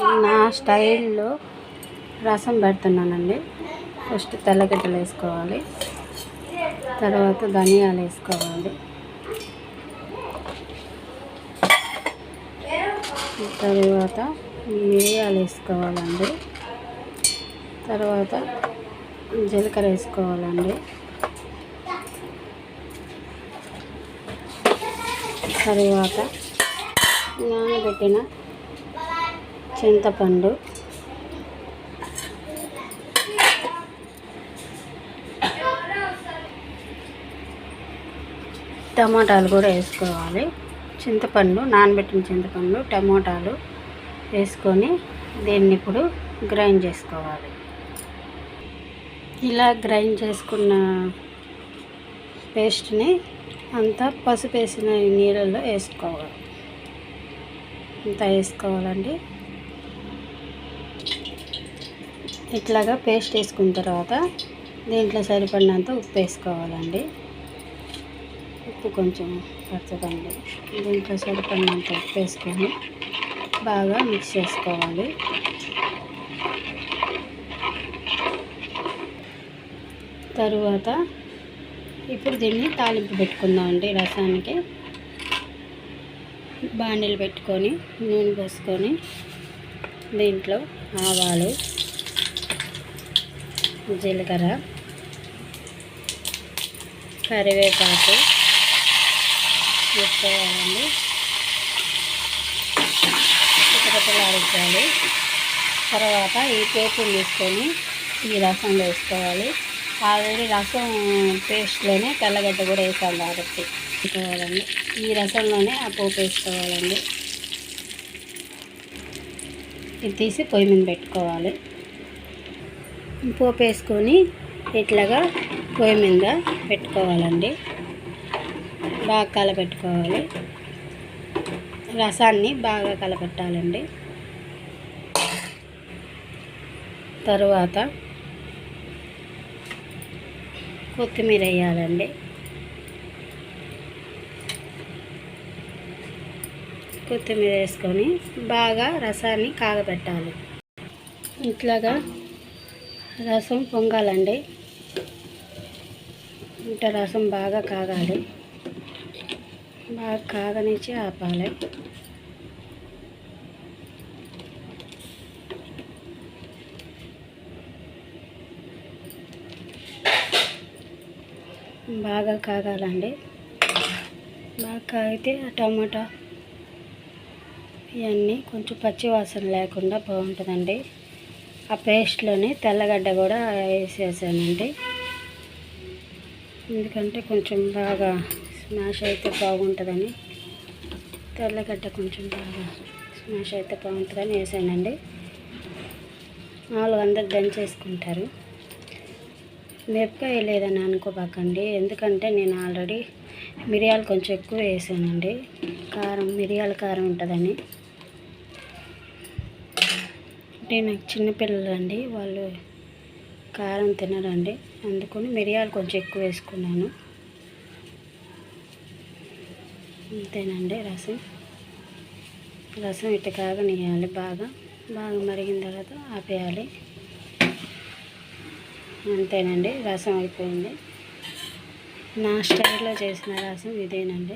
నా స్టైల్లో రసం పెడుతున్నానండి. ఫస్ట్ తెల్లగడ్డలు వేసుకోవాలి, తర్వాత ధనియాలు వేసుకోవాలి, తర్వాత మిరియాలు వేసుకోవాలండి, తర్వాత జీలకర్ర వేసుకోవాలండి, తర్వాత నానబెట్టిన చింతపండు, టమాటాలు కూడా వేసుకోవాలి. చింతపండు, నానబెట్టిన చింతపండు, టమాటాలు వేసుకొని దీన్ని ఇప్పుడు గ్రైండ్ చేసుకోవాలి. ఇలా గ్రైండ్ చేసుకున్న పేస్ట్ని అంతా పసుపు వేసిన నీళ్ళల్లో వేసుకోవాలి. అంతా వేసుకోవాలండి. ఇట్లాగా పేస్ట్ వేసుకున్న తర్వాత దీంట్లో సరిపడినంత ఉప్పు వేసుకోవాలండి. ఉప్పు కొంచెం పచ్చదండి. దీంట్లో సరిపడినంత ఉప్పు వేసుకొని బాగా మిక్స్ చేసుకోవాలి. తరువాత ఇప్పుడు దీన్ని తాలింపు పెట్టుకుందామండి. రసానికి బాండీలు పెట్టుకొని నూనె పోసుకొని దీంట్లో ఆవాలు, జీలకర్ర, కరివేపాకు వేసుకోవాలండి. చిటపటలాడించాలి. తర్వాత ఈ పేస్ట్ని తీసుకొని ఈ రసంలో వేసుకోవాలి. ఆల్రెడీ రసం పేస్ట్లోనే తెల్లగడ్డ కూడా వేసాం కాబట్టి వేసుకోవాలండి. ఈ రసంలోనే ఆ పోపు వేసుకోవాలండి. ఇది తీసి పొయ్యి మీద పెట్టుకోవాలి. పోపు వేసుకొని ఇట్లాగా పొయ్యి మీద పెట్టుకోవాలండి. బాగా కలపెట్టుకోవాలి. రసాన్ని బాగా కలపెట్టాలండి. తరువాత కొత్తిమీర వేయాలండి. కొత్తిమీర వేసుకొని బాగా రసాన్ని కాగబెట్టాలి. ఇట్లాగా రసం పొంగాలండి. ఇంత రసం బాగా కాగాలి. బాగా కాగనిచ్చి ఆపాలి. బాగా కాగాలండి. బాగా కాగితే ఆ టమాటా ఇవన్నీ కొంచెం పచ్చివాసన లేకుండా బాగుంటుందండి. ఆ పేస్ట్లోనే తెల్లగడ్డ కూడా వేసేసానండి. ఎందుకంటే కొంచెం బాగా స్మాష్ అయితే బాగుంటుందని, తెల్లగడ్డ కొంచెం బాగా స్మాష్ అయితే బాగుంటుందని వేసానండి. మామూలుగా అందరు దంచేసుకుంటారు. మిరపకాయ లేదని అనుకోబాకండి. ఎందుకంటే నేను ఆల్రెడీ మిరియాలు కొంచెం ఎక్కువ వేసానండి. కారం, మిరియాల కారం ఉంటుందని. అంటే నాకు చిన్నపిల్లలు అండి, వాళ్ళు కారం తినరండి. అందుకని మిరియాలు కొంచెం ఎక్కువ వేసుకున్నాను. అంతేనండి. రసం ఇట్లా కాగనియాలి. బాగా మరిగిన తర్వాత ఆపేయాలి. అంతేనండి. రసం అయిపోయింది. నా స్టైల్లో చేసిన రసం ఇదేనండి.